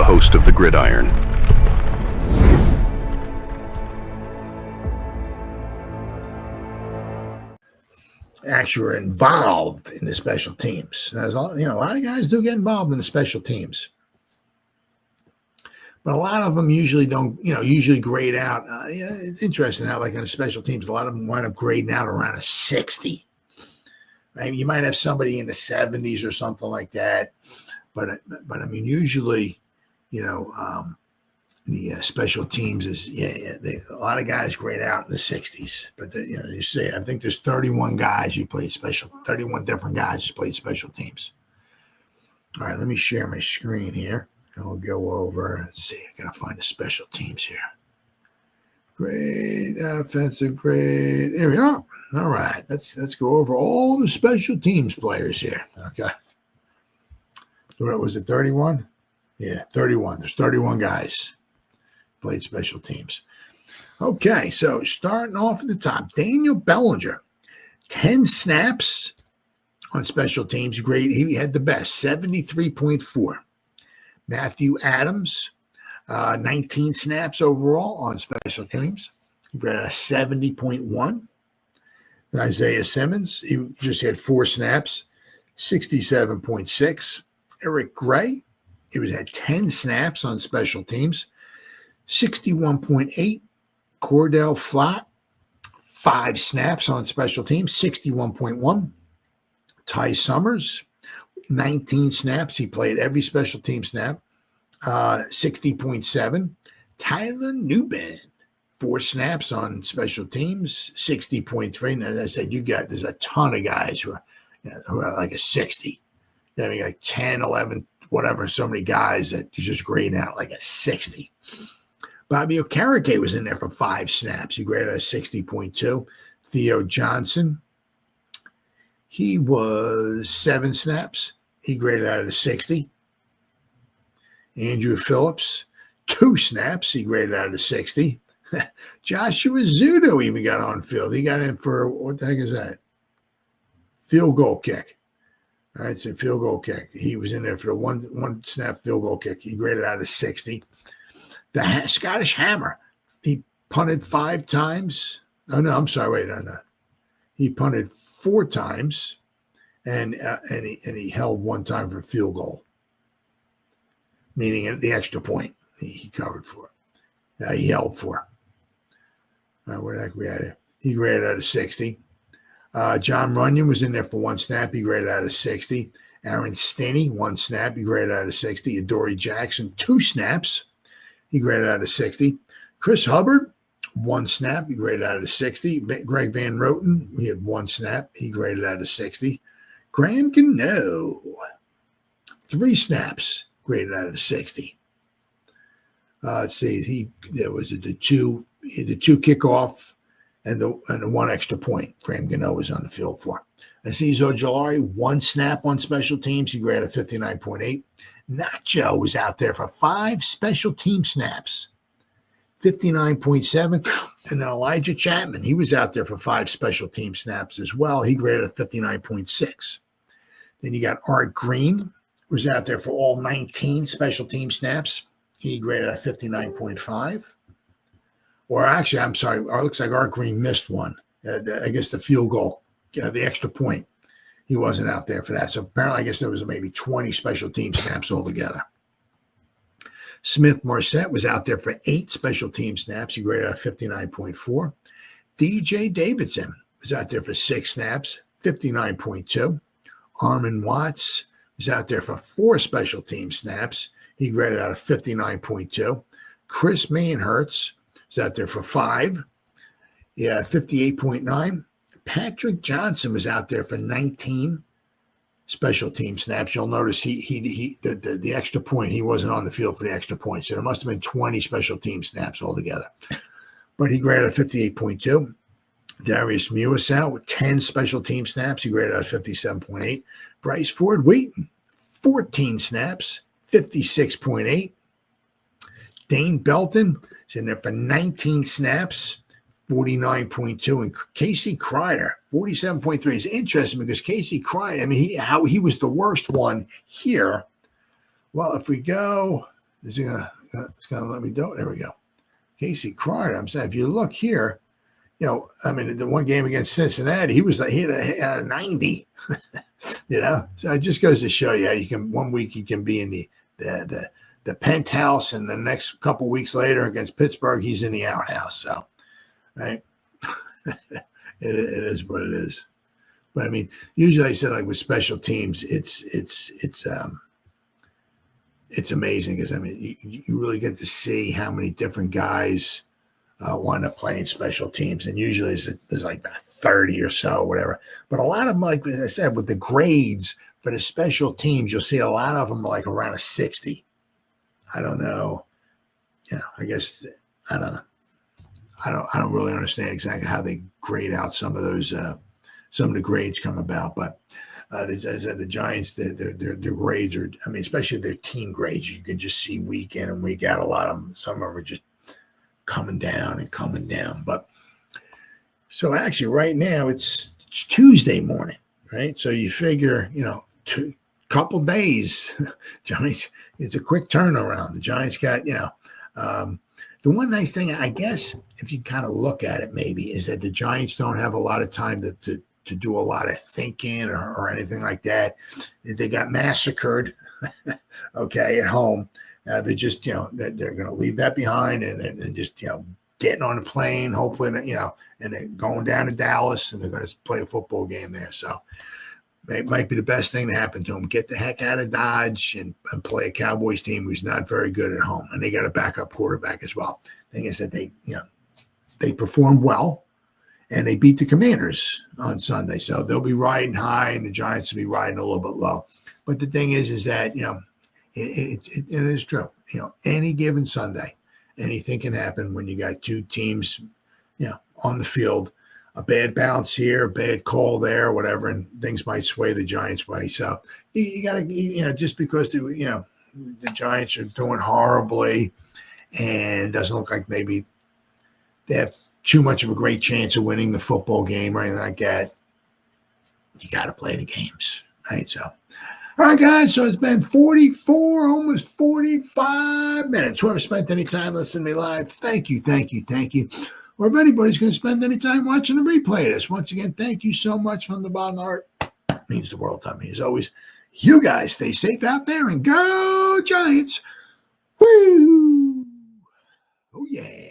host of the Gridiron. Actually are involved in the special teams. There's a lot of guys do get involved in the special teams, but a lot of them usually don't. Usually grade out. It's interesting how, like in the special teams, a lot of them wind up grading out around a 60. Right? You might have somebody in the 70s or something like that, but I mean, usually, the special teams is a lot of guys grade out in the 60s, but you see, I think there's 31 guys who played 31 different guys who played special teams. All right, let me share my screen here, and we'll go over. Let's see, I gotta find the special teams here. Great offensive grade. There we are. All right, let's go over all the special teams players here. Okay, what was it? 31? Yeah, 31. There's 31 guys played special teams. Okay, so starting off at the top, Daniel Bellinger, 10 snaps on special teams. Great. He had the best, 73.4. Matthew Adams, 19 snaps overall on special teams. He got a 70.1. And Isaiah Simmons, he just had 4 snaps, 67.6. Eric Gray, he had 10 snaps on special teams, 61.8. Cor'Dale Flott, 5 snaps on special teams, 61.1. Ty Summers, 19 snaps. He played every special team snap, 60.7. Tyler Nubin, 4 snaps on special teams, 60.3. And as I said, there's a ton of guys who are like a 60. I mean, like 10, 11, whatever, so many guys that you just grade out like a 60. Bobby Okereke was in there for 5 snaps. He graded a 60.2. Theo Johnson, he was 7 snaps. He graded out at a 60. Andru Phillips, 2 snaps. He graded out at a 60. Joshua Ezeudu even got on field. He got in for, what the heck is that? Field goal kick. All right, so field goal kick. He was in there for the one snap field goal kick. He graded out at 60. The Scottish Hammer, he punted 5 times. Oh, no, I'm sorry. Wait, no. He punted 4 times, and he held 1 time for a field goal, meaning the extra point he covered for. He held for. All right, where the heck we at here? He graded out of 60. Jon Runyan was in there for 1 snap. He graded out of 60. Aaron Stinnie, 1 snap. He graded out of 60. Adoree Jackson, 2 snaps. He graded out of 60. Chris Hubbard, 1 snap. He graded out of 60. Greg Van Roten, he had 1 snap. He graded out of 60. Graham Gano, 3 snaps. Graded out of 60. Let's see. There was the 2 kickoff and the 1 extra point. Graham Gano was on the field for. Azeez Ojulari, 1 snap on special teams. He graded 59.8. Nacho was out there for 5 special team snaps, 59.7. And then Elijah Chatman, he was out there for 5 special team snaps as well. He graded a 59.6. Then you got Art Green, who's out there for all 19 special team snaps. He graded a 59.5. Or actually, I'm sorry, it looks like Art Green missed one. I guess the field goal, the extra point. He wasn't out there for that. So apparently, I guess there was maybe 20 special team snaps altogether. Smith-Marsette was out there for 8 special team snaps. He graded out 59.4. DJ Davidson was out there for 6 snaps, 59.2. Armon Watts was out there for 4 special team snaps. He graded out a 59.2. Chris Manhertz was out there for 5. 58.9. Patrick Johnson was out there for 19 special team snaps. You'll notice the extra point, he wasn't on the field for the extra point. So there must have been 20 special team snaps altogether. But he graded a 58.2. Darius Muasau with 10 special team snaps. He graded out 57.8. Bryce Ford Wheaton, 14 snaps, 56.8. Dane Belton is in there for 19 snaps, 49.2. And Casey Kreider, 47.3. It's interesting because Casey Kreider, I mean, he was the worst one here. Well, if we go, Is it it's gonna let me do it? There we go. Casey Cryer. I'm saying if you look here, I mean, the one game against Cincinnati, he had a 90. So it just goes to show you how you can. One week you can be in the penthouse, and the next couple weeks later against Pittsburgh, he's in the outhouse. So, right, it is what it is. But I mean, usually I said like with special teams, it's amazing because I mean you really get to see how many different guys wind up playing special teams, and usually there's like about 30 or so, whatever. But a lot of them, like I said, with the grades for the special teams, you'll see a lot of them are like around a 60. I don't know. I guess I don't know. I don't really understand exactly how they grade out some of those. Some of the grades come about, but the Giants, their grades are. I mean, especially their team grades, you can just see week in and week out. A lot of them, some of them are just coming down and coming down. But so actually, right now it's Tuesday morning, right? So you figure, couple days, Giants. It's a quick turnaround. The Giants got, the one nice thing, I guess, if you kind of look at it, maybe, is that the Giants don't have a lot of time to do a lot of thinking or anything like that. They got massacred, okay, at home. They're just, they're going to leave that behind and then just, getting on a plane, hopefully, and then going down to Dallas, and they're going to play a football game there. So it might be the best thing to happen to them. Get the heck out of Dodge and play a Cowboys team who's not very good at home. And they got a backup quarterback as well. Thing is that they performed well, and they beat the Commanders on Sunday. So they'll be riding high, and the Giants will be riding a little bit low. But the thing is that, it is true. Any given Sunday, anything can happen when you got two teams, on the field. A bad bounce here, a bad call there, whatever, and things might sway the Giants' way. So you got to, just because the Giants are doing horribly, and doesn't look like maybe they have too much of a great chance of winning the football game or anything like that, you got to play the games, right? So, all right, guys. So it's been 44, almost 45 minutes. Whoever spent any time listening to me live, thank you. Or if anybody's going to spend any time watching the replay of this, once again, thank you so much from the bottom of my heart. It means the world to me. As always, you guys stay safe out there and go Giants. Woo! Oh, yeah.